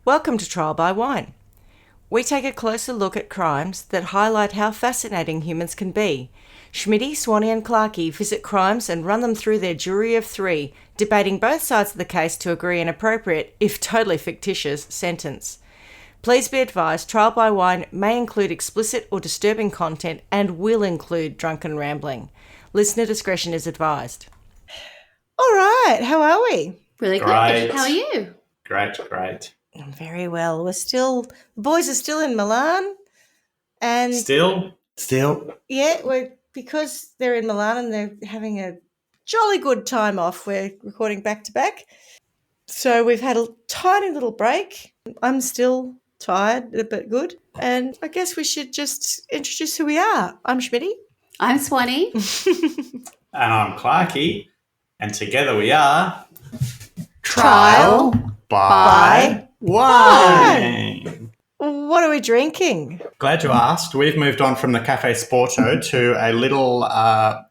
Welcome to Trial by Wine. We take a closer look at crimes that highlight how fascinating humans can be. Schmitty, Swanee and Clarky visit crimes and run them through their jury of three, debating both sides of the case to agree an appropriate, if totally fictitious, sentence. Please be advised, Trial by Wine may include explicit or disturbing content and will include drunken rambling. Listener discretion is advised. All right, how are we? Really Great. good. How are you? Great. I'm very well. The boys are still in Milan. And Still? yeah, because they're in Milan and they're having a jolly good time off, we're recording back to back. So we've had a tiny little break. I'm still tired, but good. And I guess we should just introduce who we are. I'm Schmitty. I'm Swanee. And I'm Clarky. And together we are Trial by Wine. What are we drinking? Glad you asked. We've moved on from the Cafe Sporto to a little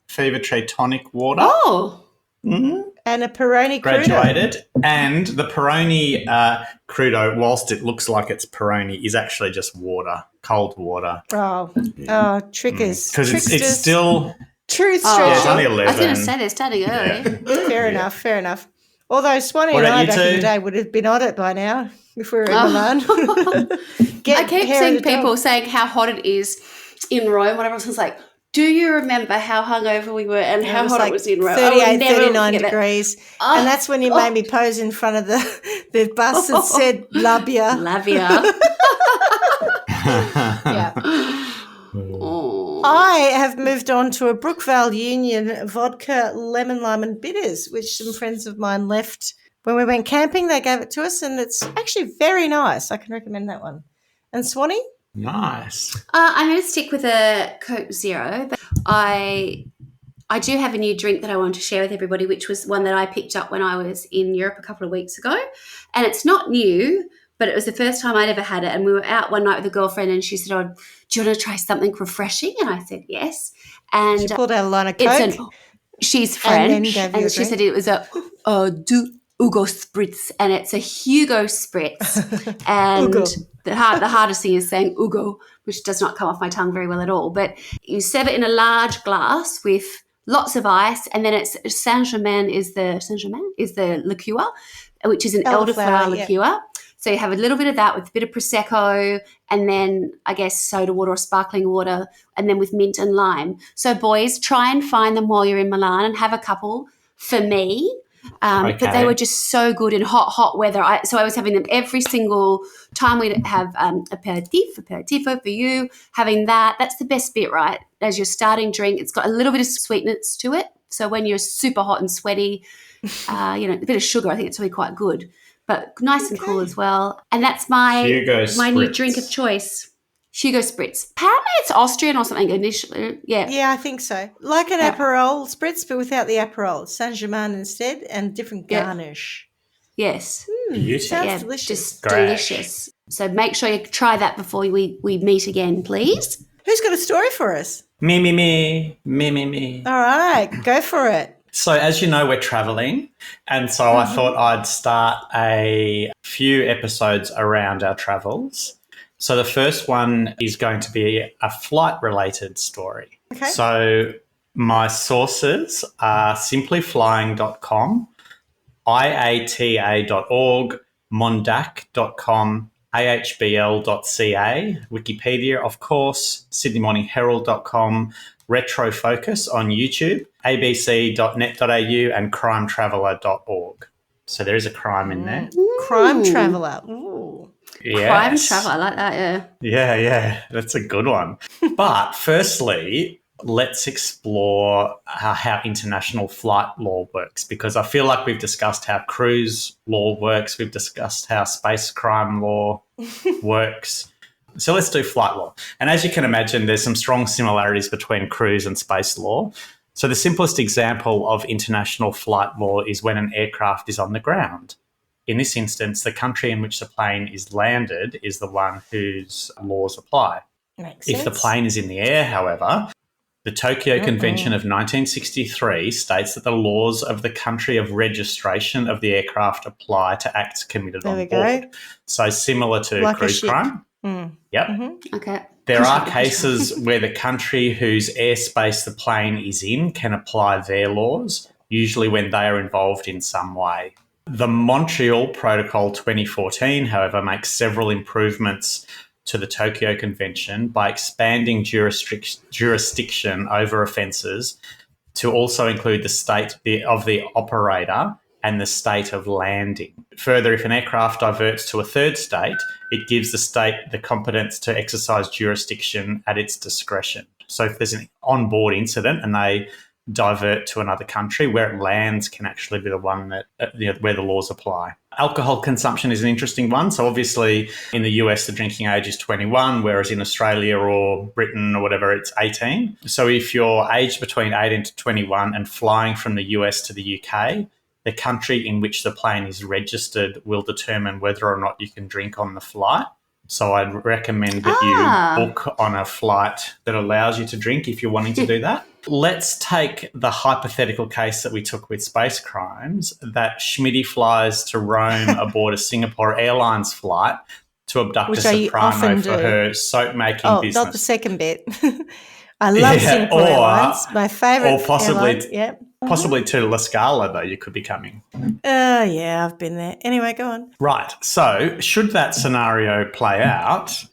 Fever Tree tonic water. Oh. Mm-hmm. And a Peroni Crudo. Graduated. And the Peroni Crudo, whilst it looks like it's Peroni, is actually just water, cold water. Oh, trickers. Because it's still... Truth Oh. stretching. Yeah, it's only 11. I was going to say they're starting early. Fair enough. Although Swanee What and I about you back in two? the day would have been on it by now if we were in Milan. I keep seeing people saying how hot it is in Rome. Whenever everyone's like, do you remember how hungover we were and how hot it was in Rome? 38, 39 degrees. Oh. And that's when you made me pose in front of the bus and said, Labia. Lavia. Yeah. Oh. I have moved on to a Brookvale Union vodka, lemon, lime and bitters, which some friends of mine left when we went camping. They gave it to us and it's actually very nice. I can recommend that one. And Swanee? Nice. I'm going to stick with a Coke Zero, but I do have a new drink that I want to share with everybody, which was one that I picked up when I was in Europe a couple of weeks ago. And it's not new, but it was the first time I'd ever had it. And we were out one night with a girlfriend and she said, oh, do you want to try something refreshing? And I said, yes. And she pulled out a line of Coke. She's French. And she said it was a du Hugo Spritz. And it's a Hugo Spritz. And Hugo. the hardest thing is saying Hugo, which does not come off my tongue very well at all. But you serve it in a large glass with lots of ice. And then it's Saint-Germain is the liqueur, which is an elderflower liqueur. Yeah. So you have a little bit of that with a bit of Prosecco and then, I guess, soda water or sparkling water and then with mint and lime. So, boys, try and find them while you're in Milan and have a couple for me. But they were just so good in hot weather. So I was having them every single time we'd have aperitivo for you, having that. That's the best bit, right? As your starting drink, it's got a little bit of sweetness to it. So when you're super hot and sweaty, a bit of sugar, I think it's really quite good. But nice and cool as well. And that's my new drink of choice. Hugo Spritz. Apparently it's Austrian or something initially. Yeah. Yeah, I think so. Like an Aperol Spritz, but without the Aperol. Saint-Germain instead and different garnish. Yes. Sounds delicious. Just delicious. So make sure you try that before we meet again, please. Who's got a story for us? Me. All right, go for it. So as you know, we're travelling, and so I thought I'd start a few episodes around our travels. So the first one is going to be a flight-related story. Okay. So my sources are simplyflying.com, iata.org, mondac.com, ahbl.ca, Wikipedia, of course, sydneymorningherald.com, Retrofocus on YouTube, abc.net.au and crimetraveller.org. So there is a crime in there. Crime Traveller. Ooh. Yes. Crime Traveller, I like that, yeah. Yeah, that's a good one. But firstly, let's explore how international flight law works, because I feel like we've discussed how cruise law works. We've discussed how space crime law works. So let's do flight law. And as you can imagine, there's some strong similarities between cruise and space law. So the simplest example of international flight law is when an aircraft is on the ground. In this instance, the country in which the plane is landed is the one whose laws apply. Makes If the sense. plane is in the air, however, The Tokyo Convention of 1963 states that the laws of the country of registration of the aircraft apply to acts committed on board. So similar to like cruise crime. Yep. Okay. There are cases where the country whose airspace the plane is in can apply their laws, usually when they are involved in some way. The Montreal Protocol 2014, however, makes several improvements to the Tokyo Convention by expanding jurisdiction over offences to also include the state of the operator and the state of landing. Further, if an aircraft diverts to a third state, it gives the state the competence to exercise jurisdiction at its discretion. So if there's an onboard incident and they divert to another country, where it lands can actually be the one that where the laws apply. Alcohol consumption is an interesting one. So obviously in the US, the drinking age is 21, whereas in Australia or Britain or whatever, it's 18. So if you're aged between 18 to 21 and flying from the US to the UK, the country in which the plane is registered will determine whether or not you can drink on the flight. So I'd recommend that you book on a flight that allows you to drink if you're wanting to do that. Let's take the hypothetical case that we took with space crimes, that Schmitty flies to Rome aboard a Singapore Airlines flight to abduct a soprano for her soap-making business. Not the second bit. I love Singapore Airlines, my favourite airline. Yep. Possibly to La Scala, though, you could be coming. Yeah, I've been there. Anyway, go on. Right. So should that scenario play out,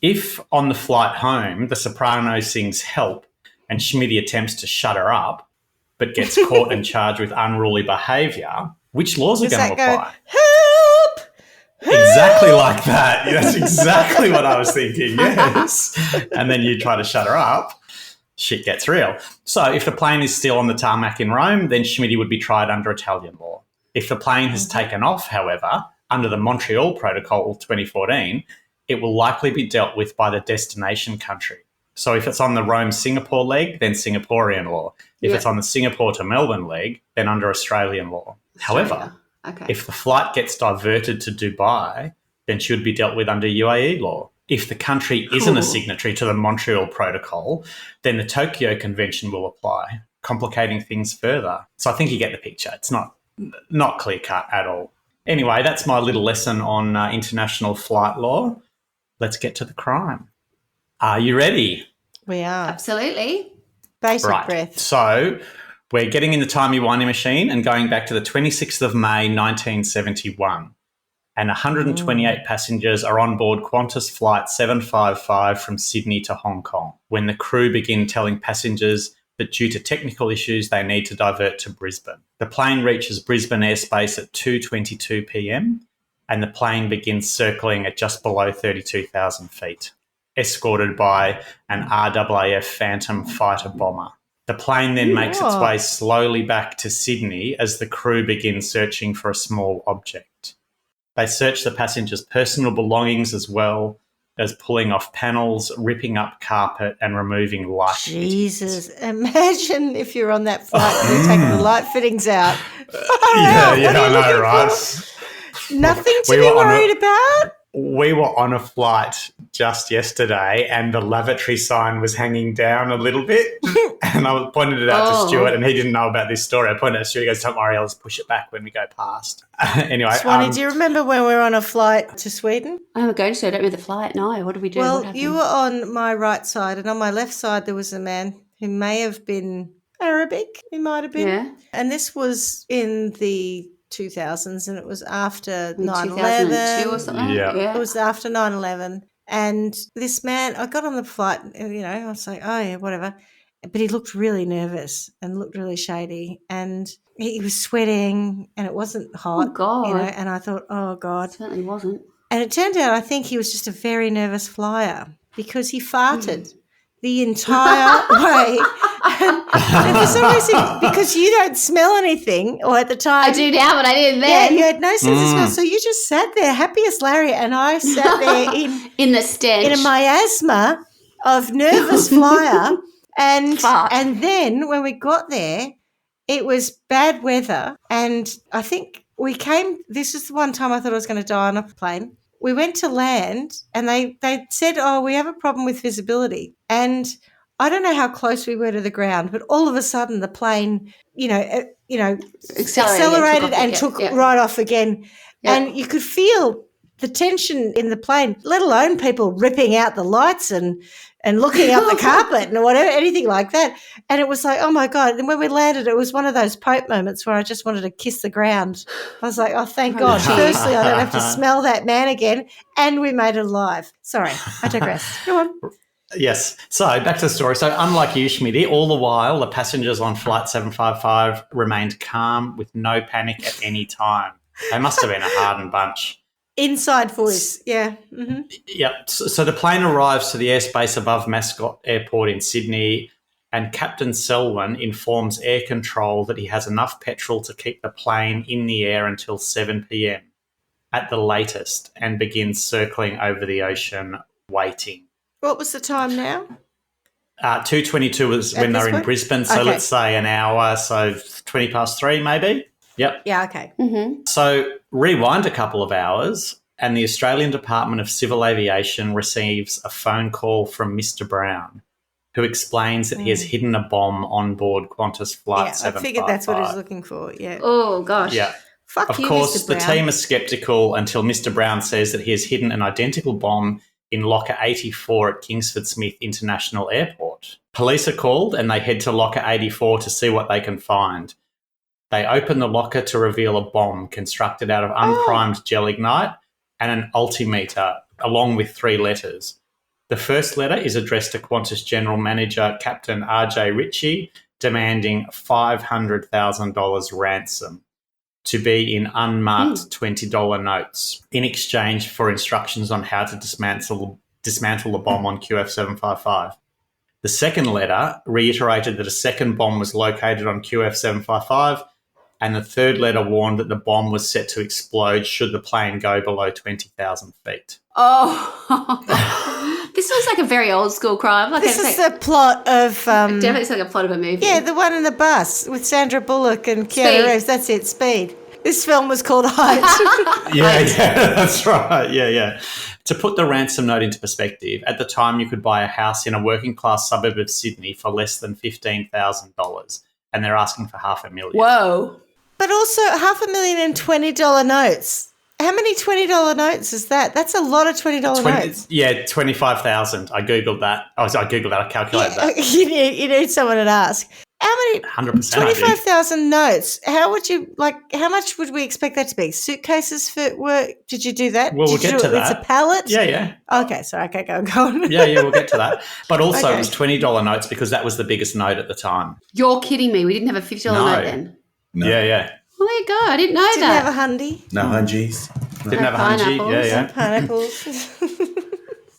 if on the flight home the soprano sings Help and Schmitty attempts to shut her up but gets caught and charged with unruly behaviour, which laws are going to apply? Help! Exactly like that. That's exactly what I was thinking, yes. And then you try to shut her up. Shit gets real. So if the plane is still on the tarmac in Rome, then Schmitty would be tried under Italian law. If the plane has taken off, however, under the Montreal Protocol 2014, it will likely be dealt with by the destination country. So if it's on the Rome-Singapore leg, then Singaporean law. If it's on the Singapore to Melbourne leg, then under Australian law. However, if the flight gets diverted to Dubai, then she would be dealt with under UAE law. If the country isn't a signatory to the Montreal Protocol, then the Tokyo Convention will apply, complicating things further. So I think you get the picture. It's not clear-cut at all. Anyway, that's my little lesson on international flight law. Let's get to the crime. Are you ready? We are. Absolutely. Basic breath. So we're getting in the timey-wimey machine and going back to the 26th of May, 1971. And 128 passengers are on board Qantas Flight 755 from Sydney to Hong Kong when the crew begin telling passengers that due to technical issues, they need to divert to Brisbane. The plane reaches Brisbane airspace at 2:22 p.m. and the plane begins circling at just below 32,000 feet, escorted by an RAAF Phantom fighter bomber. The plane then makes its way slowly back to Sydney as the crew begins searching for a small object. They search the passengers' personal belongings as well as pulling off panels, ripping up carpet and removing light fittings. Jesus, imagine if you're on that flight and you're taking the light fittings out. I know, right? Nothing to be worried about? We were on a flight just yesterday and the lavatory sign was hanging down a little bit and I pointed it out to Stuart and he didn't know about this story. I pointed it at Stuart, he goes, don't worry, I'll just push it back when we go past. Anyway. Swanee, do you remember when we were on a flight to Sweden? I'm going to. I don't remember the flight. No, what did we do? Well, you were on my right side and on my left side there was a man who may have been Arabic, he might have been. Yeah. And this was in the 2000s and it was after 9/11 or something. Yeah. It was after 9/11 and this man, I got on the flight, I was like, oh yeah, whatever, but he looked really nervous and looked really shady and he was sweating and it wasn't hot. Oh God. And I thought, oh God. It certainly wasn't. And it turned out I think he was just a very nervous flyer because he farted the entire way. And for some reason, because you don't smell anything, or at the time. I do now, but I didn't then. Yeah, you had no sense of smell. So you just sat there, happy as Larry, and I sat there in the stench. in a miasma of nervous flyer. And then when we got there, it was bad weather. And I think this is the one time I thought I was going to die on a plane. We went to land and they said, oh, we have a problem with visibility. And I don't know how close we were to the ground, but all of a sudden the plane, accelerated and took right off again. Yeah. And you could feel the tension in the plane, let alone people ripping out the lights and looking up the carpet and whatever, anything like that. And it was like, oh, my God. And when we landed, it was one of those Pope moments where I just wanted to kiss the ground. I was like, oh, thank God. Firstly, I don't have to smell that man again. And we made it alive. Sorry, I digress. Go on. Yes. So back to the story. So unlike you, Schmitty, all the while the passengers on Flight 755 remained calm with no panic at any time. They must have been a hardened bunch. Inside voice, yeah. Mm-hmm. Yep. So the plane arrives to the airspace above Mascot Airport in Sydney, and Captain Selwyn informs air control that he has enough petrol to keep the plane in the air until 7 p.m. at the latest, and begins circling over the ocean waiting. What was the time now? 2:22 was when they were in Brisbane, so let's say an hour, so 20 past 3 maybe. Yep. Yeah, okay. Mm-hmm. So rewind a couple of hours and the Australian Department of Civil Aviation receives a phone call from Mr. Brown, who explains that he has hidden a bomb on board Qantas Flight 755. I figured that's what he was looking for, yeah. Oh, gosh. Yeah. Fuck of you, course, Mr. Brown. the team is sceptical until Mr. Brown says that he has hidden an identical bomb in locker 84 at Kingsford Smith International Airport. Police are called and they head to locker 84 to see what they can find. They open the locker to reveal a bomb constructed out of unprimed gelignite and an altimeter, along with 3 letters. The first letter is addressed to Qantas General Manager Captain R.J. Ritchie, demanding $500,000 ransom to be in unmarked $20 notes in exchange for instructions on how to dismantle the bomb on QF755. The second letter reiterated that a second bomb was located on QF755, and the third letter warned that the bomb was set to explode should the plane go below 20,000 feet. Oh, this was like a very old school crime. This is the plot of... definitely it's like a plot of a movie. Yeah, the one in the bus with Sandra Bullock and Keanu Reeves. That's it, Speed. This film was called Heist. Yeah, that's right. Yeah. To put the ransom note into perspective, at the time you could buy a house in a working-class suburb of Sydney for less than $15,000, and they're asking for $500,000. Whoa. But also $500,000 in $20 notes. How many $20 notes is that? That's a lot of $20 notes. Yeah, 25,000. I Googled that. I calculated that. You need someone to ask. How many? 100%. 25,000 notes. How much would we expect that to be? Suitcases for work? Did you do that? Well, we'll get to that. It's a pallet? Yeah. Okay, sorry. Okay, go on. Yeah, we'll get to that. But also it was $20 notes because that was the biggest note at the time. You're kidding me. We didn't have a $50 note then. No. Yeah. Oh, there you go. I didn't know Didn't that. have a hundy. No hungies. Didn't have a hungy. Yeah. Pineapples.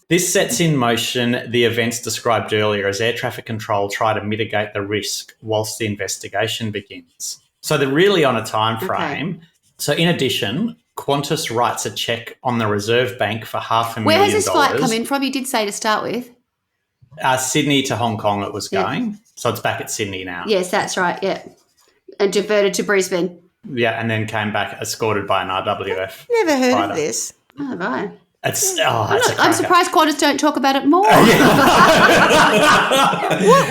This sets in motion the events described earlier as air traffic control try to mitigate the risk whilst the investigation begins. So they're really on a time frame. Okay. So in addition, Qantas writes a cheque on the Reserve Bank for $500,000. Where has this flight come in from? You did say to start with. Sydney to Hong Kong it was going. So it's back at Sydney now. Yes, that's right, yeah. And diverted to Brisbane. Yeah, and then came back escorted by an RWF. Never heard of this. Oh, right. I'm surprised Qantas don't talk about it more. What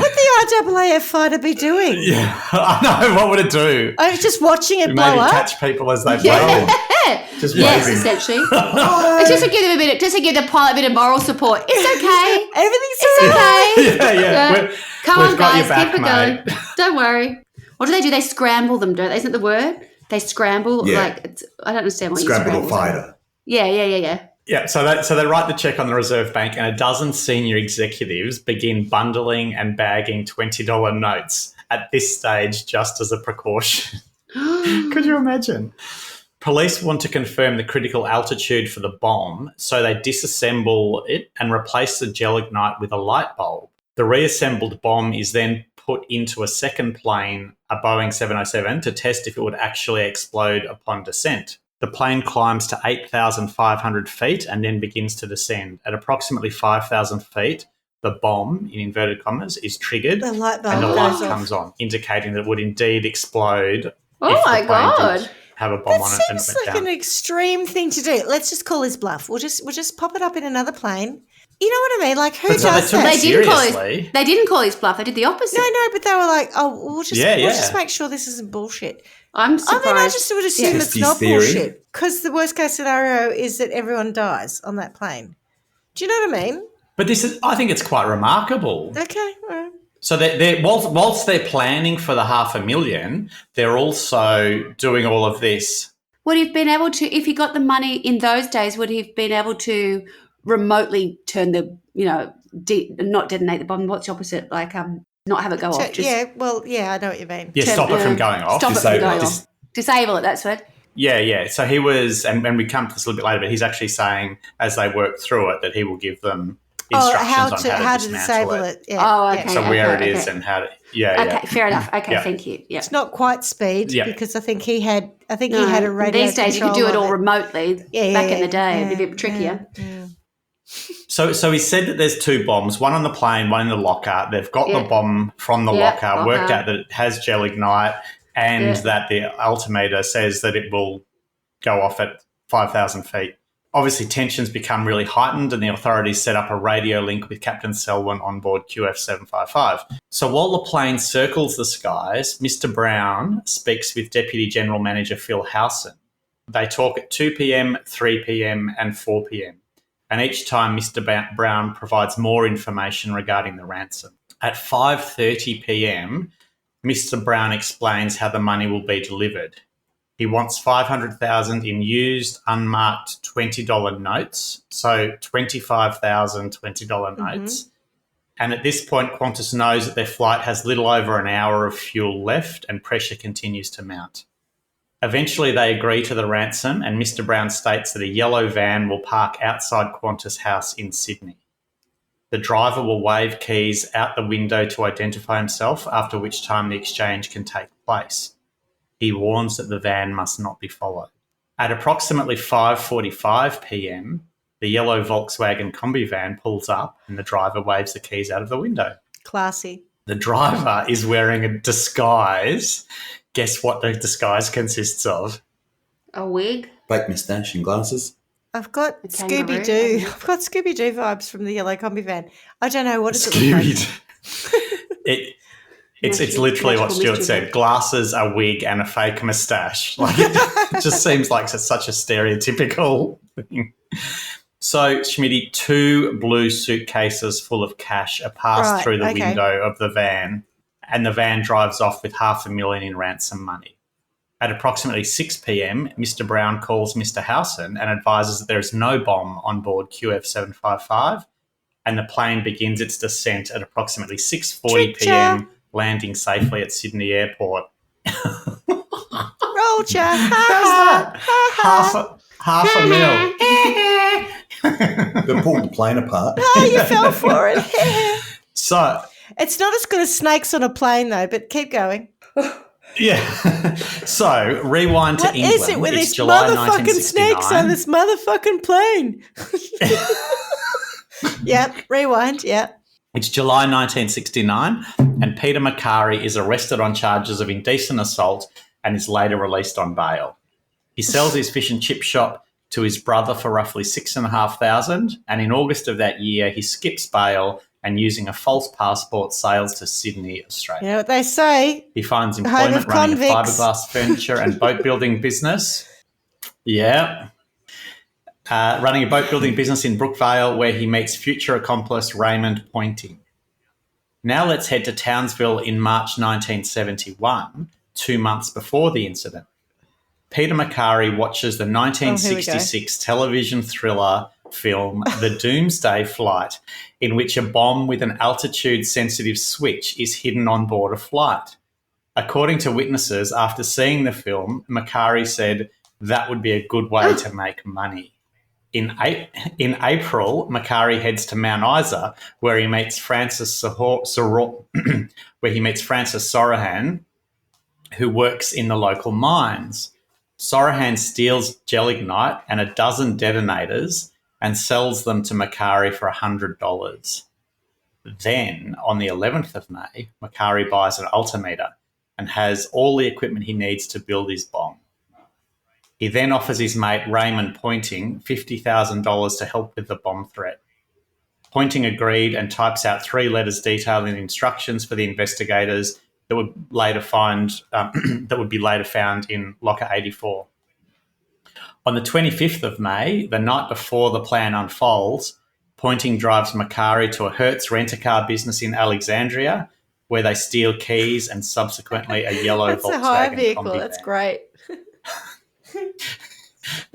would the RAAF fighter be doing? Yeah, I know. What would it do? I was just watching it blow maybe up. Catch people as they blow. Just yes, waving. essentially. Just to give them the pilot a bit of moral support. It's okay. Everything's okay. Yeah. Come on, got guys, your back, keep it mate. going. Don't worry. What do? They scramble them, don't they? Isn't that the word? They scramble. Yeah. I don't understand what Scramble you or fighter. Yeah. Yeah, so they write the check on the Reserve Bank and a dozen senior executives begin bundling and bagging $20 notes at this stage just as a precaution. Could you imagine? Police want to confirm the critical altitude for the bomb, so they disassemble it and replace the gelignite with a light bulb. The reassembled bomb is then put into a second plane, a Boeing 707, to test if it would actually explode upon descent. The plane climbs to 8,500 feet and then begins to descend. At approximately 5,000 feet, the bomb, in inverted commas, is triggered The light bulb and the light goes comes on, indicating that it would indeed explode. Oh, my God. Have a bomb That on it and seems went like down. an extreme thing to do. Let's just call his bluff. We'll just pop it up in another plane You know what I mean? Like, who But so does they took that? it seriously. They didn't call his bluff. They did the opposite. No, but they were like, oh, we'll just Yeah. make sure this isn't bullshit. I'm surprised. I mean, I just would assume it's Just his not theory. bullshit because the worst case scenario is that everyone dies on that plane. Do you know what I mean? But I think it's quite remarkable. Okay, all right. So whilst they're planning for the $500,000, they're also doing all of this. Would he have been able to, if he got the money in those days, would he have been able to remotely turn the, not detonate the bomb? What's the opposite? Like, not have it go off. Just I know what you mean. Yeah, stop it from going off. Stop it from Disable going it. off. Disable it, that's it. Yeah. So he was, and we come to this a little bit later, but he's actually saying as they work through it that he will give them instructions on how to dismantle disable it. Yeah. Oh, yeah. okay. So where it is and how to, Okay, fair enough. Okay, Yeah. thank you. Yeah. It's not quite speed because I think he had a radio. These days you can do it all remotely. Back in the day, it'd be a bit trickier. Yeah. So he said that there's 2 bombs, one on the plane, one in the locker. They've got the bomb from the locker, worked out that it has gel ignite, and that the altimeter says that it will go off at 5,000 feet. Obviously, tensions become really heightened and the authorities set up a radio link with Captain Selwyn on board QF755. So while the plane circles the skies, Mr. Brown speaks with Deputy General Manager Phil Howson. They talk at 2 p.m, 3 p.m, and 4 p.m. And each time Mr. Brown provides more information regarding the ransom. At 5:30 p.m, Mr. Brown explains how the money will be delivered. He wants $500,000 in used, unmarked $20 notes, so 25,000 $20 notes. And at this point, Qantas knows that their flight has little over an hour of fuel left and pressure continues to mount. Eventually, they agree to the ransom and Mr. Brown states that a yellow van will park outside Qantas House in Sydney. The driver will wave keys out the window to identify himself, after which time the exchange can take place. He warns that the van must not be followed. At approximately 5:45 p.m, the yellow Volkswagen Combi van pulls up and the driver waves the keys out of the window. Classy. The driver is wearing a disguise. Guess what the disguise consists of? A wig? Fake moustache and glasses. I've got A kangaroo, Scooby-Doo. I've got Scooby-Doo vibes from the yellow combi van. I don't know, what does it look like? It's literally what Magical Stuart mystery said. box. Glasses, a wig, and a fake moustache. Like it just seems like such a stereotypical thing. So, Schmitty, 2 blue suitcases full of cash are passed through the window of the van, and the van drives off with $500,000 in ransom money. At approximately 6 p.m, Mr. Brown calls Mr. Howson and advises that there is no bomb on board QF755, and the plane begins its descent at approximately 6:40 p.m, landing safely at Sydney Airport. Roger. Half a mil. They pulled the plane apart. Oh, you fell for it. So, It's not as good as snakes on a plane, though, but keep going. yeah. So, rewind to What England. is it with It's these July motherfucking snakes on 1969. this motherfucking plane? Yep, rewind, yep. It's July 1969, and Peter Macari is arrested on charges of indecent assault and is later released on bail. He sells his fish and chip shop to his brother for roughly $6,500, and in August of that year, he skips bail and, using a false passport, sails to Sydney, Australia. You know what they say? He finds Home employment of running a convicts. fiberglass furniture and boat building business. Yeah. Running a boat building business in Brookvale, where he meets future accomplice Raymond Pointing. Now let's head to Townsville in March 1971, 2 months before the incident. Peter Macari watches the 1966 television thriller film The Doomsday Flight, in which a bomb with an altitude-sensitive switch is hidden on board a flight. According to witnesses, after seeing the film, Macari said that would be a good way to make money. In April, Macari heads to Mount Isa, where he meets Francis Sorohan, who works in the local mines. Sorohan steals gel ignite and a dozen detonators and sells them to Macari for $100. Then, on the 11th of May, Macari buys an altimeter and has all the equipment he needs to build his bomb. He then offers his mate Raymond Pointing $50,000 to help with the bomb threat. Pointing agreed and types out 3 letters detailing instructions for the investigators that would later be later found in locker 84. On the 25th of May, the night before the plan unfolds, Pointing drives Macari to a Hertz rent-a-car business in Alexandria, where they steal keys and subsequently a yellow That's Volkswagen a hire vehicle. combi That's van. great.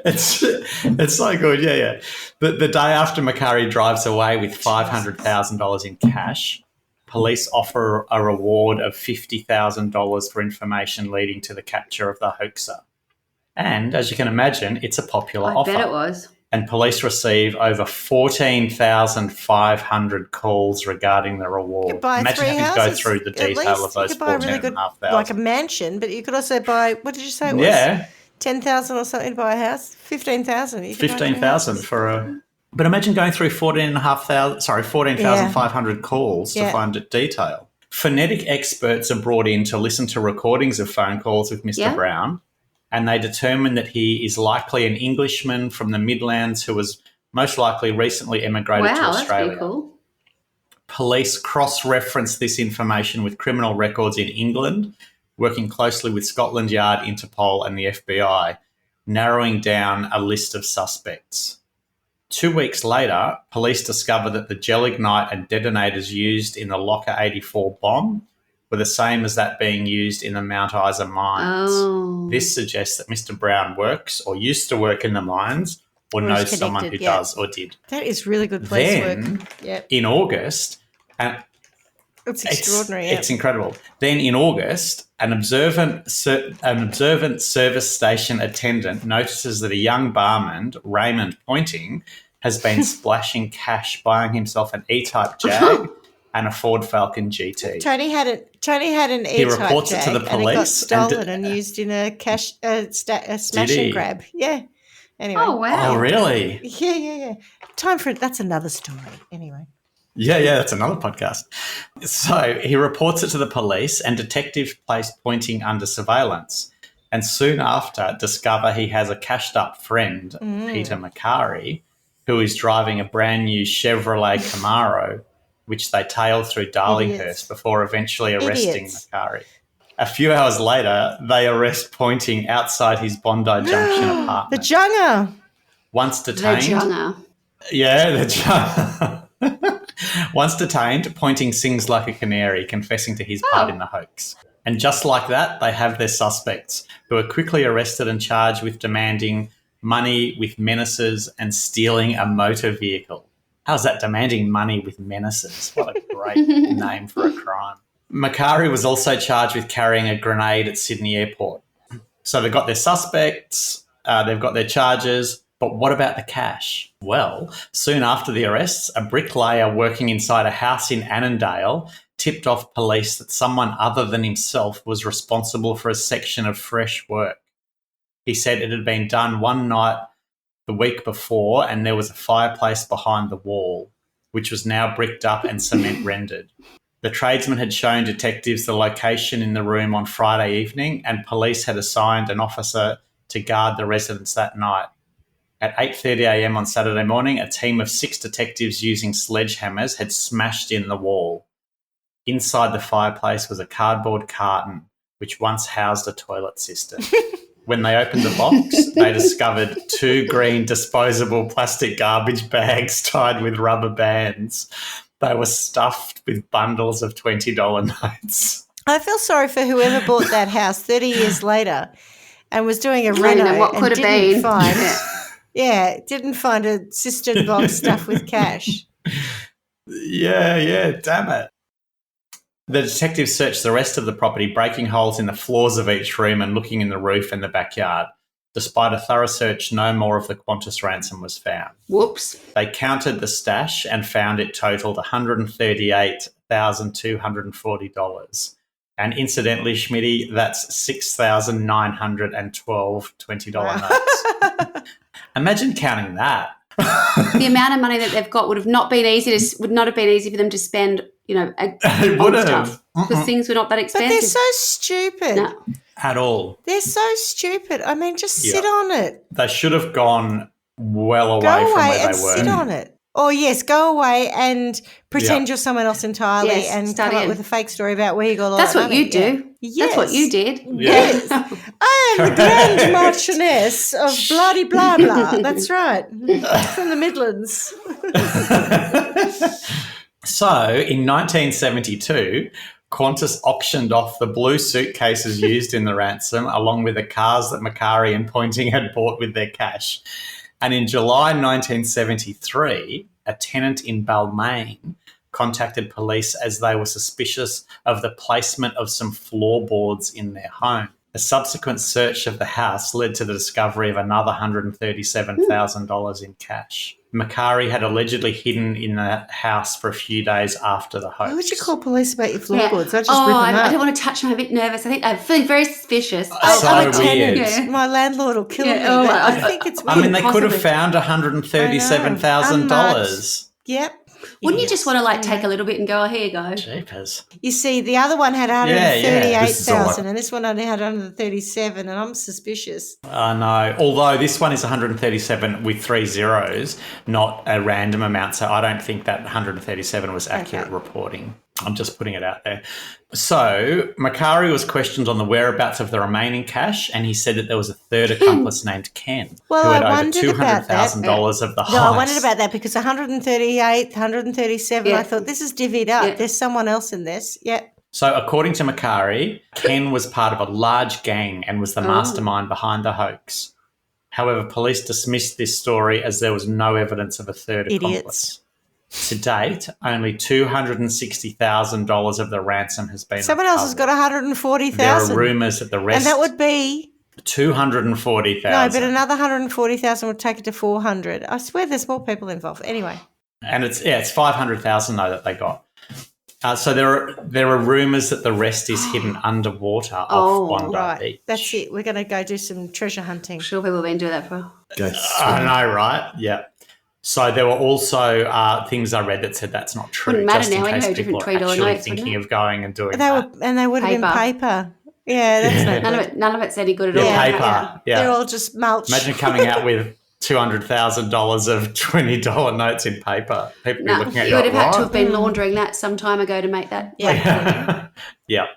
It's so good, yeah. The day after Macari drives away with $500,000 in cash, police offer a reward of $50,000 for information leading to the capture of the hoaxer. And as you can imagine, it's a popular offer. I bet it was. And police receive over 14,500 calls regarding the reward. You could buy Imagine 3 having houses. to go through the detail of those You could buy a really good, 14,500. like a mansion, but you could also buy, what did you say it was? Yeah. 10,000 or something to buy a house? 15,000. 15,000 for a... But imagine going through 14,500 calls to find a detail. Phonetic experts are brought in to listen to recordings of phone calls with Mr. Brown, and they determine that he is likely an Englishman from the Midlands who was most likely recently emigrated to Australia. That's pretty cool. Police cross-reference this information with criminal records in England, working closely with Scotland Yard, Interpol and the FBI, narrowing down a list of suspects. 2 weeks later, police discover that the gelignite and detonators used in the Locker 84 bomb were the same as that being used in the Mount Isa mines. Oh. This suggests that Mr. Brown works or used to work in the mines or knows someone who does or did. That is really good police work. Yep. In August, and it's extraordinary. It's incredible. Then in August, an observant service station attendant notices that a young barman, Raymond Pointing, has been splashing cash buying himself an E-Type Jag and a Ford Falcon GT. Tony had an E-Type He reports Jag it to the and it got police stolen and used in a smash and grab. Yeah. Anyway. Oh, wow. Oh, really? Yeah. Time for it. That's another story. Anyway. Yeah, that's another podcast. So he reports it to the police and detectives place Pointing under surveillance, and soon after discover he has a cashed-up friend, Peter Macari, who is driving a brand-new Chevrolet Camaro, which they tail through Darlinghurst before eventually arresting Macari. A few hours later, they arrest Pointing outside his Bondi Junction apartment. The Junga. Once detained... The Junga. Yeah, the Junga. Once detained, Pointing sings like a canary, confessing to his part in the hoax. And just like that, they have their suspects, who are quickly arrested and charged with demanding money with menaces and stealing a motor vehicle. How's that, demanding money with menaces? What a great name for a crime. Macari was also charged with carrying a grenade at Sydney Airport. So they've got their suspects, they've got their charges, but what about the cash? Well, soon after the arrests, a bricklayer working inside a house in Annandale tipped off police that someone other than himself was responsible for a section of fresh work. He said it had been done one night the week before and there was a fireplace behind the wall, which was now bricked up and cement rendered. The tradesman had shown detectives the location in the room on Friday evening, and police had assigned an officer to guard the residence that night. At 8:30 a.m. on Saturday morning, a team of 6 detectives using sledgehammers had smashed in the wall. Inside the fireplace was a cardboard carton, which once housed a toilet cistern. When they opened the box, they discovered 2 green disposable plastic garbage bags tied with rubber bands. They were stuffed with bundles of $20 notes. I feel sorry for whoever bought that house 30 years later and was doing a reno what could and have been. didn't find a cistern box stuffed with cash. Yeah, damn it. The detectives searched the rest of the property, breaking holes in the floors of each room and looking in the roof and the backyard. Despite a thorough search, no more of the Qantas ransom was found. Whoops. They counted the stash and found it totaled $138,240. And incidentally, Schmitty, that's $6,912 $20 notes. Imagine counting that. The amount of money that they've got would not have been easy for them to spend, It would have. stuff, because things were not that But expensive. they're so stupid. No. At all. They're so stupid. I mean, just sit on it. They should have gone well away Go from away where and they were. sit on it. Or yes, go away and pretend Yeah. you're someone else entirely Yes, and start come up in. with a fake story about where you got all That's that what money. you do. Yeah. That's what you Yes. did. Yes. I am the Grand Marchioness of bloody blah blah. That's right. From the Midlands. So, in 1972, Qantas auctioned off the blue suitcases used in the ransom, along with the cars that Macari and Pointing had bought with their cash. And in July 1973, a tenant in Balmain contacted police as they were suspicious of the placement of some floorboards in their home. A subsequent search of the house led to the discovery of another $137,000 in cash. Macari had allegedly hidden in the house for a few days after the hoax. Why would you call police about your Yeah. floorboards? I'd just Oh, rip them up. I don't want to touch them. I'm a bit nervous. I think I'm feeling very suspicious. So I'm a tenant. weird. Yeah. My landlord will kill Yeah, me. oh, but I I- think it's weird. I mean, they could have Possibly. found $137,000. Yep. Wouldn't you Yes. just want to like take a little bit and go, oh, here you go? Jeepers. You see, the other one had This is all 138,000 right. and this one only had 137, and I'm suspicious. I know. Although this one is 137 with 3 zeros, not a random amount. So I don't think that 137 was accurate Okay. reporting. I'm just putting it out there. So Macari was questioned on the whereabouts of the remaining cash, and he said that there was a third accomplice named Ken Well, who had I over wondered about that. $200,000 of the heist. No, I wondered about that because 138, 137, Yeah. I thought this is divvied up. Yeah. There's someone else in this. Yep. So, according to Macari, Ken was part of a large gang and was the mastermind behind the hoax. However, police dismissed this story as there was no evidence of a third accomplice. Idiots. To date, only $260,000 of the ransom has been Someone else has got recovered. 140,000. There are rumours that the rest... And that would be... 240,000. No, but another 140,000 would take it to 400. I swear there's more people involved. Anyway. And it's 500,000 though that they got. So there are rumours that the rest is hidden underwater off Bondi Right. Beach. That's it. We're going to go do some treasure hunting. I'm sure people have been doing that for. Go I know, right? Yeah. So there were also things I read that said that's not true. Wouldn't matter just in now, case anyway, people different are $3 actually notes, wouldn't thinking it? of going and doing They that. would have been paper. Yeah, that's no good. None of it's any good at all. Yeah, paper. Yeah. They're all just mulch. Imagine coming out with $200,000 of $20 notes in paper. People No, be looking at you you would like, have had to "What?" have been laundering that some time ago to make that. Yeah. Yeah.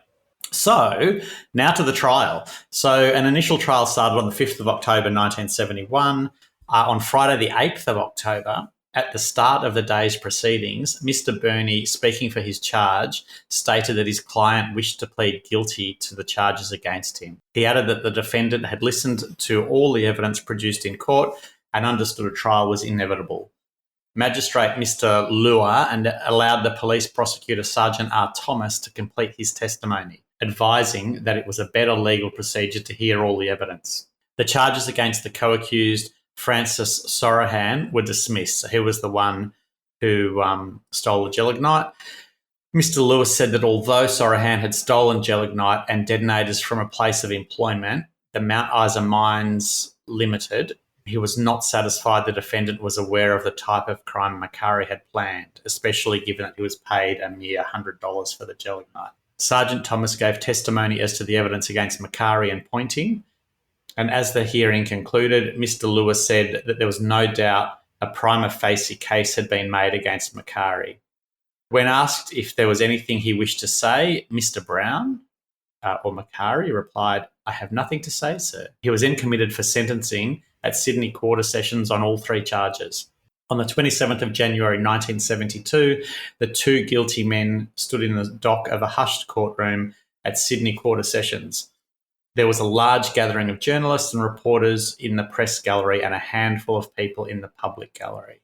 So now to the trial. So an initial trial started on the 5th of October 1971. On Friday the 8th of October, at the start of the day's proceedings, Mr. Burney, speaking for his charge, stated that his client wished to plead guilty to the charges against him. He added that the defendant had listened to all the evidence produced in court and understood a trial was inevitable. Magistrate Mr. Lua and allowed the police prosecutor Sergeant R. Thomas to complete his testimony, advising that it was a better legal procedure to hear all the evidence. The charges against the co-accused Francis Sorohan were dismissed. He was the one who stole the gelignite. Mr. Lewis said that although Sorohan had stolen gelignite and detonators from a place of employment, the Mount Isa Mines Limited, he was not satisfied the defendant was aware of the type of crime Macari had planned, especially given that he was paid a mere $100 for the gelignite. Sergeant Thomas gave testimony as to the evidence against Macari and Pointing, and as the hearing concluded, Mr. Lewis said that there was no doubt a prima facie case had been made against Macari. When asked if there was anything he wished to say, Mr. Brown, or Macari, replied, "I have nothing to say, sir." He was then committed for sentencing at Sydney Quarter Sessions on all 3 charges. On the 27th of January 1972, the 2 guilty men stood in the dock of a hushed courtroom at Sydney Quarter Sessions. There was a large gathering of journalists and reporters in the press gallery and a handful of people in the public gallery.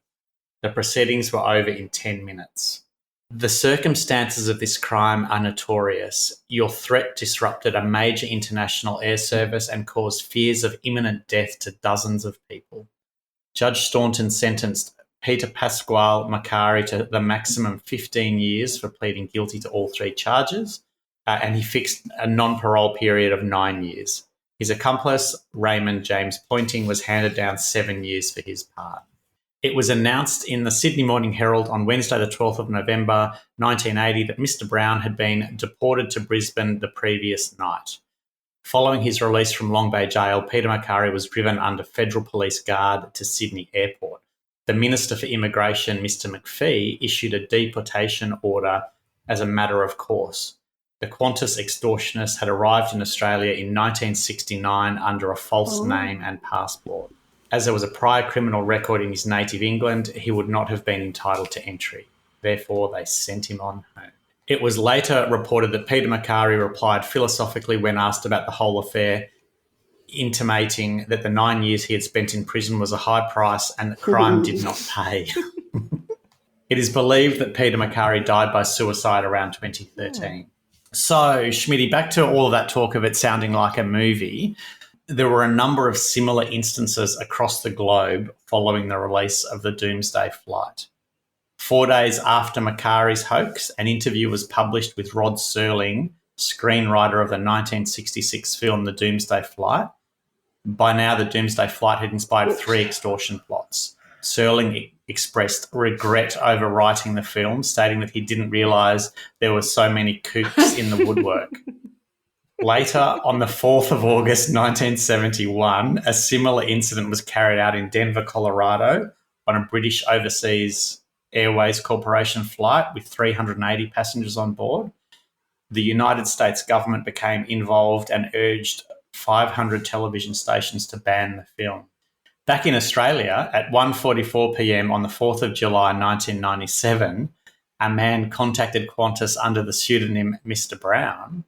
The proceedings were over in 10 minutes. The circumstances of this crime are notorious. Your threat disrupted a major international air service and caused fears of imminent death to dozens of people. Judge Staunton sentenced Peter Pasquale Macari to the maximum 15 years for pleading guilty to all 3 charges. And he fixed a non-parole period of 9 years. His accomplice, Raymond James Pointing, was handed down 7 years for his part. It was announced in the Sydney Morning Herald on Wednesday the 12th of November 1980 that Mr. Brown had been deported to Brisbane the previous night. Following his release from Long Bay Jail, Peter Macari was driven under federal police guard to Sydney Airport. the Minister for Immigration, Mr. McPhee, issued a deportation order as a matter of course. The Qantas extortionist had arrived in Australia in 1969 under a false name and passport. As there was a prior criminal record in his native England, he would not have been entitled to entry. Therefore, they sent him on home. It was later reported that Peter McCarry replied philosophically when asked about the whole affair, intimating that the 9 years he had spent in prison was a high price and that crime did not pay. It is believed that Peter McCarry died by suicide around 2013. So, Schmitty, back to all of that talk of it sounding like a movie. There were a number of similar instances across the globe following the release of the Doomsday Flight. 4 days after McCarry's hoax, an interview was published with Rod Serling, screenwriter of the 1966 film The Doomsday Flight. By now, the Doomsday Flight had inspired 3 extortion plots. Serling expressed regret over writing the film, stating that he didn't realise there were so many kooks in the woodwork. Later, on the 4th of August 1971, a similar incident was carried out in Denver, Colorado, on a British Overseas Airways Corporation flight with 380 passengers on board. The United States government became involved and urged 500 television stations to ban the film. Back in Australia, at 1:44 p.m. on the 4th of July 1997, a man contacted Qantas under the pseudonym Mr. Brown,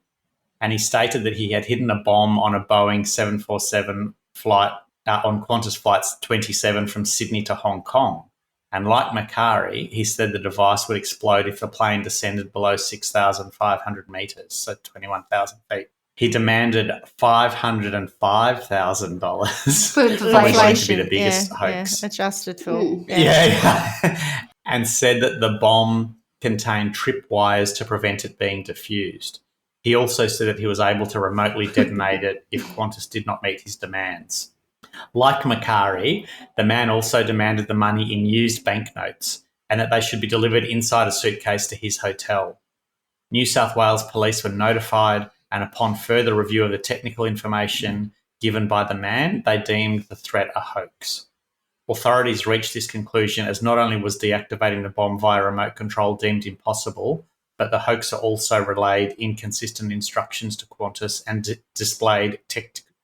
and he stated that he had hidden a bomb on a Boeing 747 flight on Qantas flights 27 from Sydney to Hong Kong. And like McCarry, he said the device would explode if the plane descended below 6,500 metres, so 21,000 feet. He demanded $505,000. For Probably going to be inflation. the biggest hoax. Yeah, adjusted for. Yeah. And said that the bomb contained tripwires to prevent it being defused. He also said that he was able to remotely detonate it if Qantas did not meet his demands. Like McCarry, the man also demanded the money in used banknotes and that they should be delivered inside a suitcase to his hotel. New South Wales police were notified, and upon further review of the technical information given by the man, they deemed the threat a hoax. Authorities reached this conclusion as not only was deactivating the bomb via remote control deemed impossible, but the hoaxer also relayed inconsistent instructions to Qantas and displayed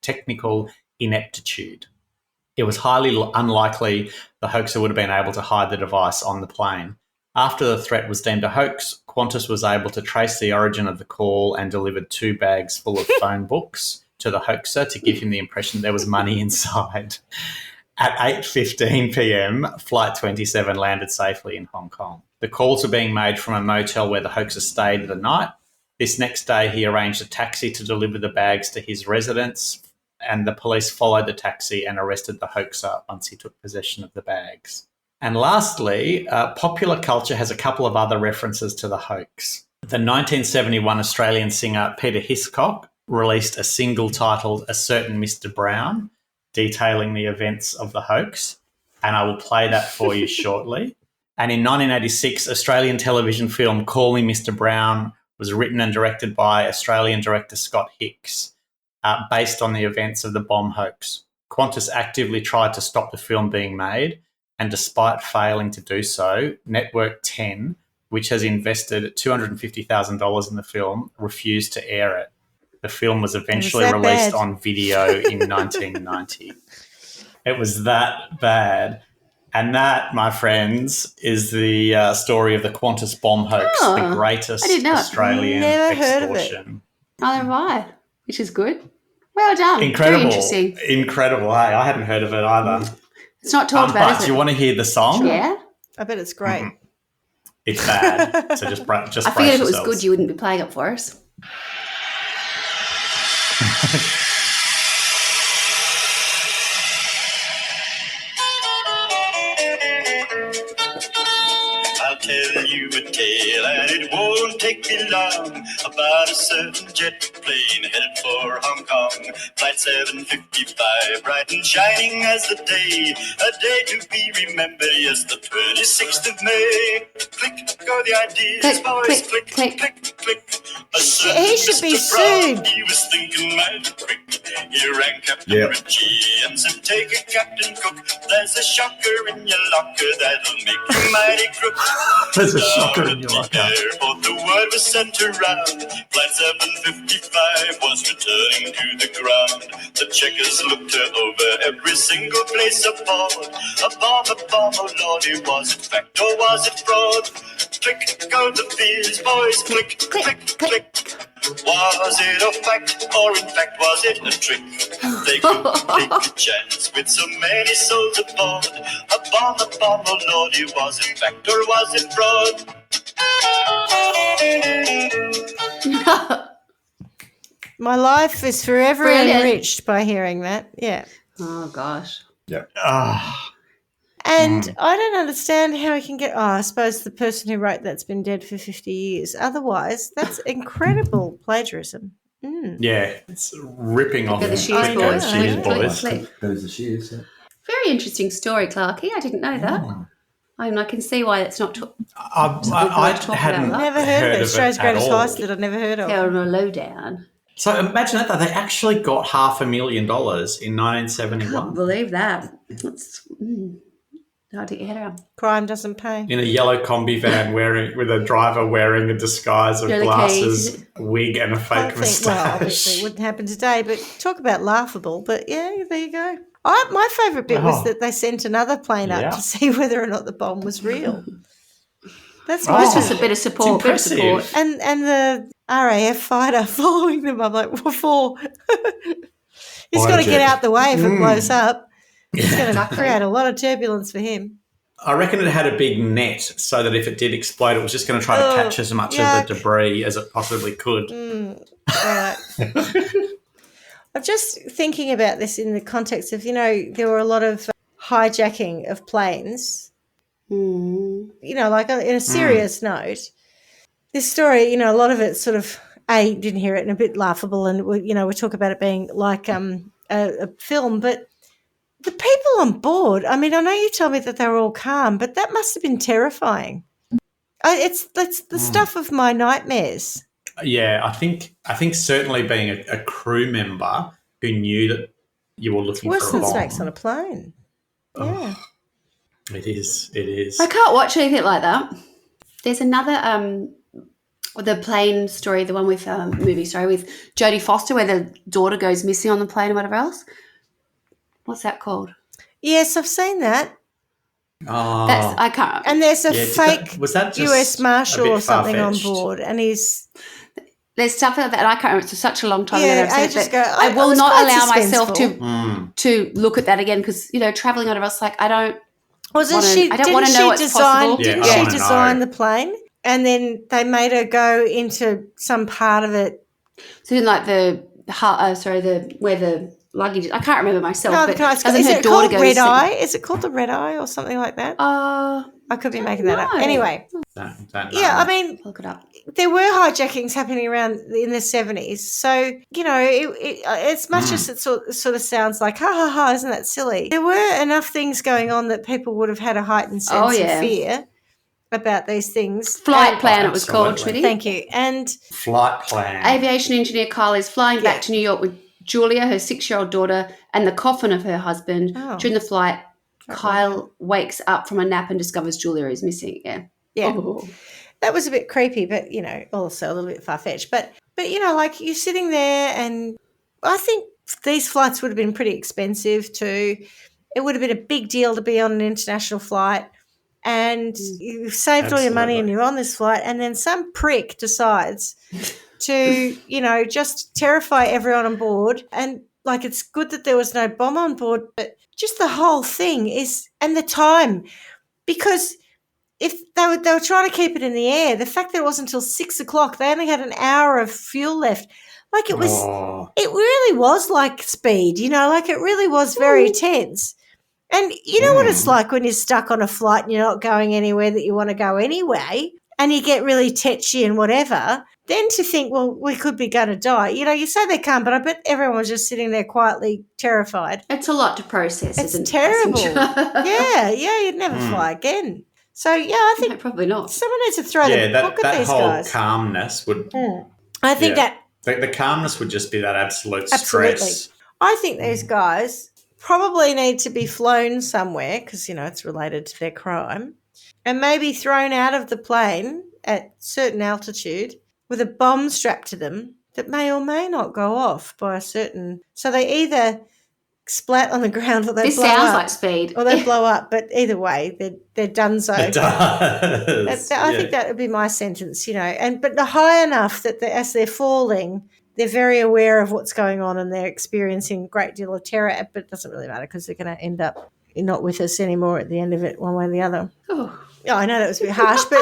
technical ineptitude. It was highly unlikely the hoaxer would have been able to hide the device on the plane. After the threat was deemed a hoax, Qantas was able to trace the origin of the call and delivered 2 bags full of phone books to the hoaxer to give him the impression there was money inside. At 8:15 p.m, Flight 27 landed safely in Hong Kong. The calls were being made from a motel where the hoaxer stayed the night. This next day, he arranged a taxi to deliver the bags to his residence, and the police followed the taxi and arrested the hoaxer once he took possession of the bags. And lastly, popular culture has a couple of other references to the hoax. The 1971 Australian singer Peter Hiscock released a single titled A Certain Mr. Brown, detailing the events of the hoax, and I will play that for you shortly. And in 1986, Australian television film Call Me Mr. Brown was written and directed by Australian director Scott Hicks, based on the events of the bomb hoax. Qantas actively tried to stop the film being made, and despite failing to do so, Network 10, which has invested $250,000 in the film, refused to air it. The film was eventually released on video in 1990. It was that bad. And that, my friends, is the story of the Qantas bomb hoax, the greatest Australian extortion. Neither have I, which is good. Well done. Incredible. Very interesting. Incredible. Hey, I hadn't heard of it either. It's not talked about, is it? Do you want to hear the song? Yeah. I bet it's great. Mm-hmm. It's bad. So just I brace figured if it was yourselves. good, you wouldn't be playing it for us. I'll tell you a tale, and it won't take me long, about a certain jet plane headed for Hong Kong. Flight 755, bright and shining as the day, a day to be remembered, yes, the 26th of May. Click go the ideas, Click, boys, click, click. click. A He certain should be Mr. Brown, sued. he was thinking mighty quick. He rang Captain Yep. Ritchie and said, take a Captain Cook. There's a shocker in your locker that'll make you mighty crook. There's a shocker in your locker. Airport, the word was sent around. Flight 755 was returning to the ground. The checkers looked her over every single place aboard. A bomb, oh lordy, was it fact or was it fraud? Click go the fizz boys, click, click, click. Was it a fact or in fact was it a trick? They couldn't take a chance with so many souls aboard. A bomb, oh lordy, was it fact or was it fraud? My life is forever Brilliant. enriched by hearing that. Yeah. Oh, gosh. And I don't understand how he can get. Oh, I suppose the person who wrote that's been dead for 50 years. Otherwise, that's incredible plagiarism. Yeah, it's ripping off Look at the shears I know, boys. I know. boys. Click. Goes the shears. Yeah. Very interesting story, Clarky. I didn't know that. I mean, I can see why it's not I talk hadn't about that. Never heard of it. it Australia's at greatest all. heist that I've never heard of. on a lowdown. So imagine that, though. They actually got $500,000 in Can't 1971 believe that. That's hard to get your head around. Crime doesn't pay. in a yellow combi van with a driver wearing a disguise of Yeah, the glasses, keys. a wig and a I fake think, moustache. well, obviously it wouldn't happen today, but talk about laughable. But yeah, there you go. My favourite bit was Oh. that they sent another plane up Yeah. to see whether or not the bomb was real. That's Oh. my That's just a bit of support. Bit of impressive. support. and the RAF fighter following them. I'm like, what for? He's got to get out the way if it blows up. It's going to create a lot of turbulence for him. I reckon it had a big net so that if it did explode, it was just going to try to catch as much yuck. of the debris as it possibly could. All right. I'm just thinking about this in the context of, there were a lot of hijacking of planes, like in a serious note. This story, a lot of it sort of, didn't hear it and a bit laughable and, we talk about it being like a film, but the people on board, I mean, I know you told me that they were all calm, but that must have been terrifying. It's the stuff of my nightmares. Yeah, I think certainly being a crew member who knew that you were looking Worse for a than bomb. snakes on a plane. Yeah. It is. I can't watch anything like that. There's another the plane story, the one with movie story with Jodie Foster, where the daughter goes missing on the plane or whatever else. What's that called? Yes, I've seen that. Oh, That's I can't. And there's a yeah, fake was that just US Marshal a bit or something on far-fetched? board, and he's There's stuff like that, and I can't remember. It's such a long time ago. Yeah, that I've seen it, ages but ago. I I will was not quite allow myself suspenseful. to look at that again because traveling on a bus, like I don't. wasn't wanna- she? I don't wanna didn't know she what's design? possible. Didn't Yeah, I she wanna design know. the plane? And then they made her go into some part of it. So in like the where the luggage is. I can't remember myself. No, but is doesn't her it daughter called go Red missing? Eye? Is it called the Red Eye or something like that? I could be making that up. know. Anyway, Don't yeah, know. I mean, Look it up. there were hijackings happening around in the 70s. So, as much as it sort of sounds like, ha, ha, ha, isn't that silly? There were enough things going on that people would have had a heightened sense yeah. of fear about these things. Flight plan, it was called, absolutely. Trinity. Thank you. And Flight plan. Aviation engineer Kyle is flying Yeah. back to New York with Julia, her 6-year-old daughter, and the coffin of her husband. Oh. During the flight, Kyle wakes up from a nap and discovers Julia is missing. yeah, Oh. that was a bit creepy, but, also a little bit far-fetched. But like you're sitting there, and I think these flights would have been pretty expensive too. It would have been a big deal to be on an international flight. And you've saved all your money and Absolutely. you're on this flight, and then some prick decides to, just terrify everyone on board. And, like, it's good that there was no bomb on board, but just the whole thing is – and the time. Because if they were trying to keep it in the air, the fact that it wasn't until 6 o'clock, they only had an hour of fuel left. Like, it was Oh. it really was like speed, like it really was very tense. And you know what it's like when you're stuck on a flight and you're not going anywhere that you want to go anyway, and you get really tetchy and whatever, then to think, well, we could be going to die. You say they can't, but I bet everyone was just sitting there quietly terrified. It's a lot to process, It's isn't it? terrible. Passenger? Yeah, you'd never fly again. So, yeah, I No, think probably not. someone needs to throw the book at that these whole guys. calmness would. I think that the calmness would just be that absolute Absolutely. stress. I think these guys probably need to be flown somewhere because, it's related to their crime and maybe thrown out of the plane at certain altitude with a bomb strapped to them that may or may not go off by a certain... So they either splat on the ground or they This blow up. sounds like Speed. Or they blow up, but either way, they're done so. It does. I think that would be my sentence, but they're high enough that as they're falling, they're very aware of what's going on and they're experiencing a great deal of terror, but it doesn't really matter because they're going to end up not with us anymore at the end of it, one way or the other. Oh. Oh, I know that was a bit harsh, but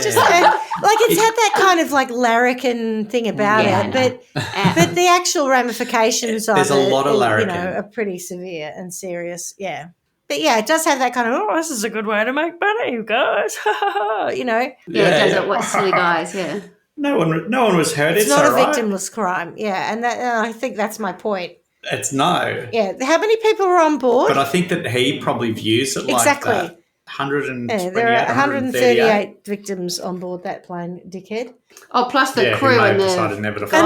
just it's had that kind of like larrikin thing about it, but the actual ramifications of it, there's a lot of larrikin, are pretty severe and serious. Yeah, but it does have that kind of this is a good way to make money, you guys. Yeah, it does. What silly guys? Yeah. No one was hurt. It's not a victimless crime. Yeah, and I think that's my point. It's no. Yeah, how many people were on board? But I think that he probably views it like that. 128, there are 138 victims on board that plane, dickhead. Oh, plus the crew and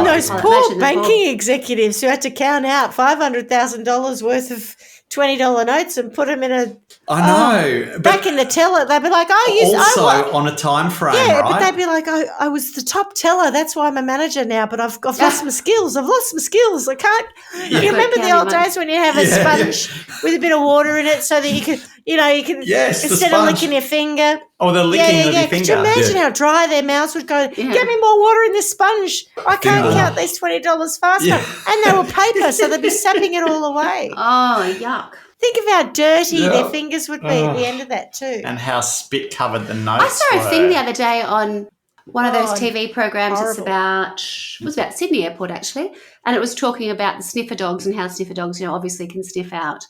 those poor banking executives who had to count out $500,000 worth of $20 notes and put them in a... I know. Back in the teller, they'd be like, on a time frame, yeah, right? but they'd be like, I was the top teller. That's why I'm a manager now, but I've lost my skills. I've lost my skills. I can't... Yeah. You remember the old days when you have a sponge with a bit of water in it so that you can... instead of licking your finger. Oh, they're licking your finger. Could you imagine how dry their mouths would go? Get me more water in this sponge. I can't count these $20 faster. Yeah. And they were paper, so they'd be sapping it all away. Oh, yuck. Think of how dirty their fingers would be at the end of that too. And how spit-covered the notes I saw a thing the other day on one of those TV programs. Horrible. It was about Sydney Airport, actually, and it was talking about the sniffer dogs and how sniffer dogs, obviously can sniff out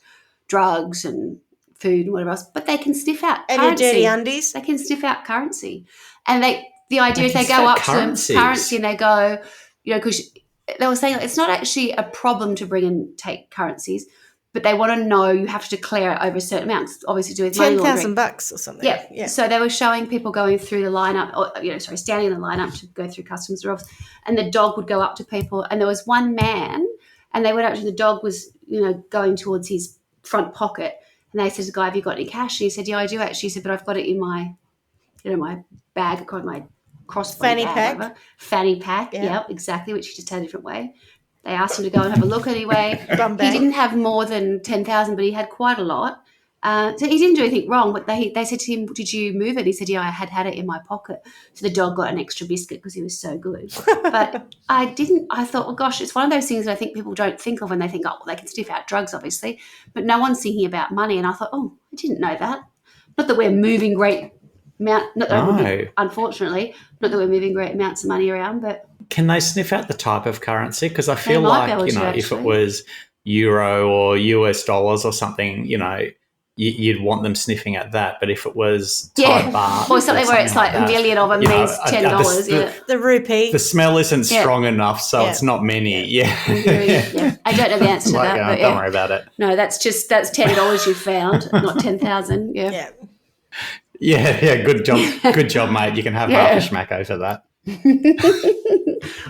drugs and food and whatever else, but they can sniff out and currency. Your dirty undies. They can sniff out currency. And the idea is they go up to currency and they go, because they were saying it's not actually a problem to bring and take currencies, but they want to know you have to declare it over a certain amount, obviously to do with money laundering. $10,000 or something. Yeah. So they were showing people going through the lineup, standing in the lineup to go through customs office, and the dog would go up to people, and there was one man, and they went up to the dog was, going towards his front pocket. And they said to the guy, have you got any cash? And he said, yeah, I do actually. He said, but I've got it in my, my bag, my crossbody fanny bag, pack. Fanny pack, yeah, exactly, which he just had a different way. They asked him to go and have a look anyway. He didn't have more than 10,000, but he had quite a lot. So he didn't do anything wrong, but they said to him, did you move it? He said, yeah, I had it in my pocket. So the dog got an extra biscuit because he was so good. But I didn't. I thought, well, gosh, it's one of those things that I think people don't think of when they think, they can sniff out drugs, obviously. But no one's thinking about money. And I thought, I didn't know that. Not that we're moving great amount, unfortunately, not that we're moving great amounts of money around, but... Can they sniff out the type of currency? Because I feel like, if it was euro or US dollars or something, you'd want them sniffing at that. But if it was Thai baht or something where it's like a million of them means $10. The rupee. The smell isn't strong enough, so it's not many. Yeah. I don't know the answer to that. But don't worry about it. No, that's $10 you found, not 10,000. Yeah. Yeah. Good job, mate. You can have half a schmacko for that.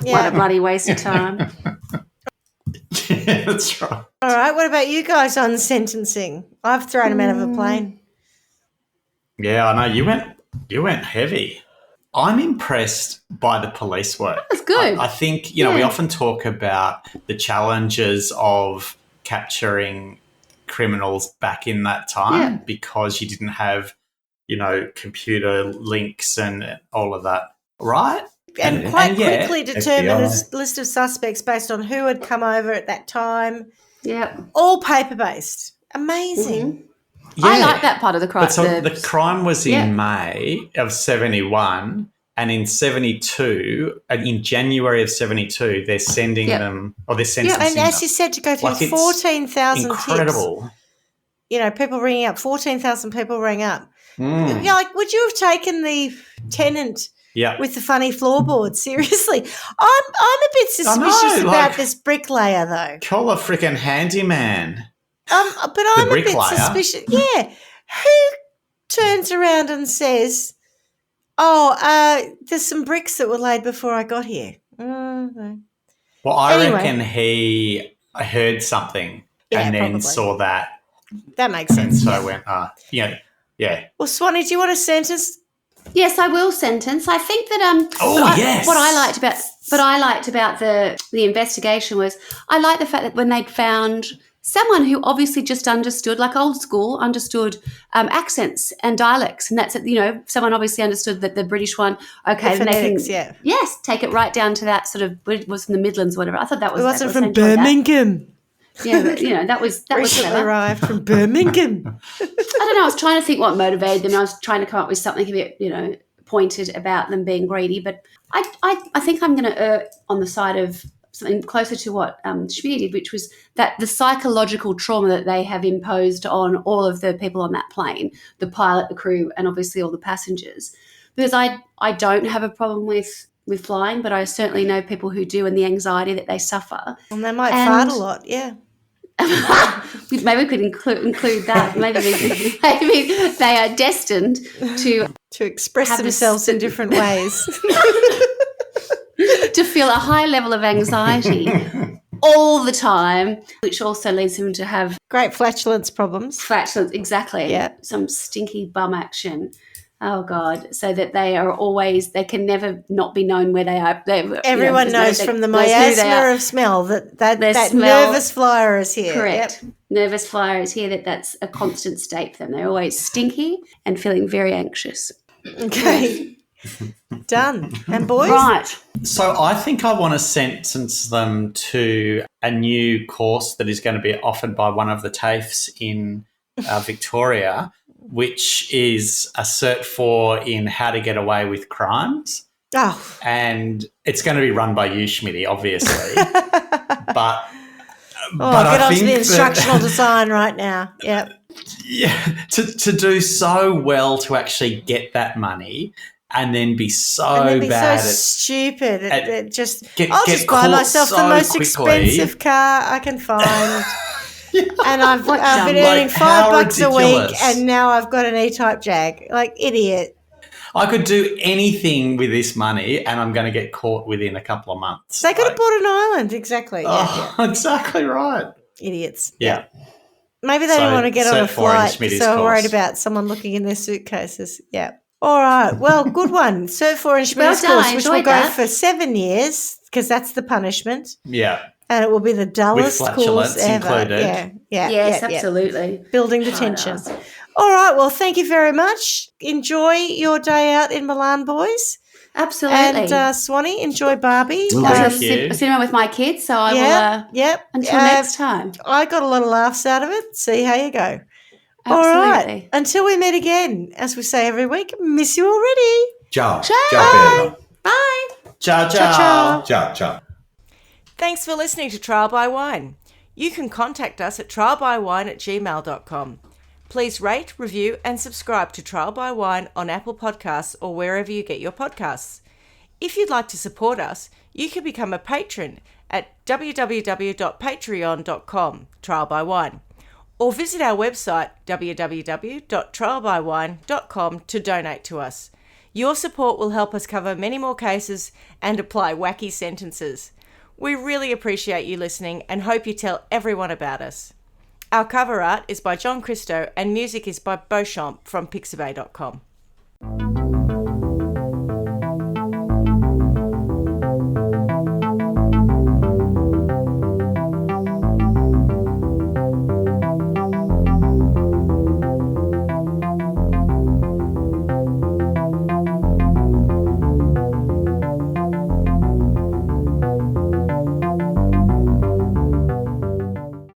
What a bloody waste of time. Yeah, that's right. All right, what about you guys on sentencing? I've thrown him out of a plane. Yeah, I know. You went heavy. I'm impressed by the police work. That's good. I think, we often talk about the challenges of capturing criminals back in that time because you didn't have, computer links and all of that, right? And quite quickly determine a list of suspects based on who had come over at that time. Yeah. All paper-based. Amazing. Mm-hmm. Yeah. I like that part of the crime. But so the crime was in May of 71, and in 72, and in January of 72, they're sending them, or they're sentencing them. And as you said, to go through 14,000 tips. Incredible. People ringing up. 14,000 people rang up. Mm. Would you have taken the tenant with the funny floorboard? Seriously. I'm a bit suspicious about this bricklayer, though. Call a freaking handyman. But I'm a bit suspicious. Yeah. Who turns around and says, there's some bricks that were laid before I got here. No. Well, I Anyway. reckon he heard something Yeah, and then probably. saw that. That makes And sense. so I went, yeah. Well, Swanee, do you want a sentence? Yes, I will sentence. I think that Yes. what I liked about the investigation was I liked the fact that when they'd found someone who obviously just understood, like old school, understood accents and dialects, and that's someone obviously understood that the British one. Okay, The then they phonetics, can yeah. yes, take it right down to that sort of it was in the Midlands, or whatever. I thought that was It wasn't that was, from I enjoyed that. Birmingham. Yeah, but that was Recently clever. arrived from Birmingham. I don't know. I was trying to think what motivated them. I was trying to come up with something a bit, pointed about them being greedy. But I think I'm going to err on the side of something closer to what Schmidt did, which was that the psychological trauma that they have imposed on all of the people on that plane, the pilot, the crew, and obviously all the passengers. Because I don't have a problem with flying, but I certainly know people who do, and the anxiety that they suffer. And they might And- fart a lot, yeah. Maybe we could include that. Maybe they are destined to express Have themselves in different ways. feel a high level of anxiety all the time, which also leads them to have Great flatulence problems. flatulence. Exactly. Yeah. Some stinky bum action. Oh God! So that they can never not be known where they are. Everyone knows from the miasma of smell that smell- nervous flyer is here. Correct. Yep. Nervous flyer is here. That's a constant state for them. They're always stinky and feeling very anxious. Okay. Done. And boys? Right. So I think I want to sentence them to a new course that is going to be offered by one of the TAFEs in Victoria, which is a Cert 4 in how to get away with crimes. Oh. And it's going to be run by you, Schmitty, obviously. but Oh, but get I on to think the that- instructional design right now. Yep. Yeah, to do so well to actually get that money and then be so And then be bad so at stupid. It just get I'll just buy caught myself the so most quickly. expensive car I can find. And I've been dumb. earning Like, how $5 a week, ridiculous. and now I've got an E-type Jag. Like, idiot. I could do anything with this money and I'm going to get caught within a couple of months. They could have Like, bought an island. Exactly. oh, exactly right. Idiots. Yeah. Maybe they So, didn't want to get on a Cert 4 in flight Schmitty's because they were worried course. about someone looking in their suitcases. Yeah. All right. Well, good one. Cert 4 in Schmitty's done. course, I which will enjoyed go that. for 7 years because that's the punishment. Yeah. And it will be the dullest course flatulence ever. included. Yeah. Yes, yeah. absolutely. Building the tension. All right. Well, thank you very much. Enjoy your day out in Milan, boys. Absolutely. And Swanee, enjoy Barbie. Will I do. was Thank you. cinema with my kids, so I will. Yep. Until next time. I got a lot of laughs out of it. See how you go. All right. Absolutely. Until we meet again, as we say every week, miss you already. Ciao. Ciao. Ciao, Pedro. Bye. Ciao, ciao. Ciao. Ciao, ciao. Thanks for listening to Trial by Wine. You can contact us at trialbywine@gmail.com. Please rate, review, and subscribe to Trial by Wine on Apple Podcasts or wherever you get your podcasts. If you'd like to support us, you can become a patron at www.patreon.com, Trial by Wine, or visit our website www.trialbywine.com to donate to us. Your support will help us cover many more cases and apply wacky sentences. We really appreciate you listening and hope you tell everyone about us. Our cover art is by John Christo and music is by Beauchamp from pixabay.com.